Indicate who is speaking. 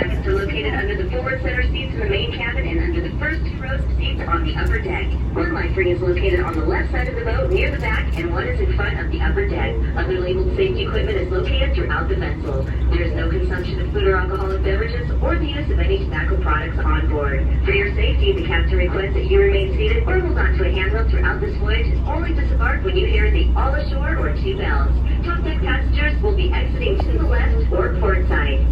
Speaker 1: cabins are located under the forward center seats in the main cabin and under the first two rows of seats on the upper deck. One life ring is located on the left side of the boat near the back, and one is in front of the upper deck. Other labeled safety equipment is located throughout the vessel. There is no consumption of food or alcoholic beverages or the use of any tobacco products on board. For your safety, the captain requests that you remain seated or hold on to a handrail throughout this voyage and only disembark when you hear the all ashore or two bells. Top deck passengers will be exiting to the left or port side.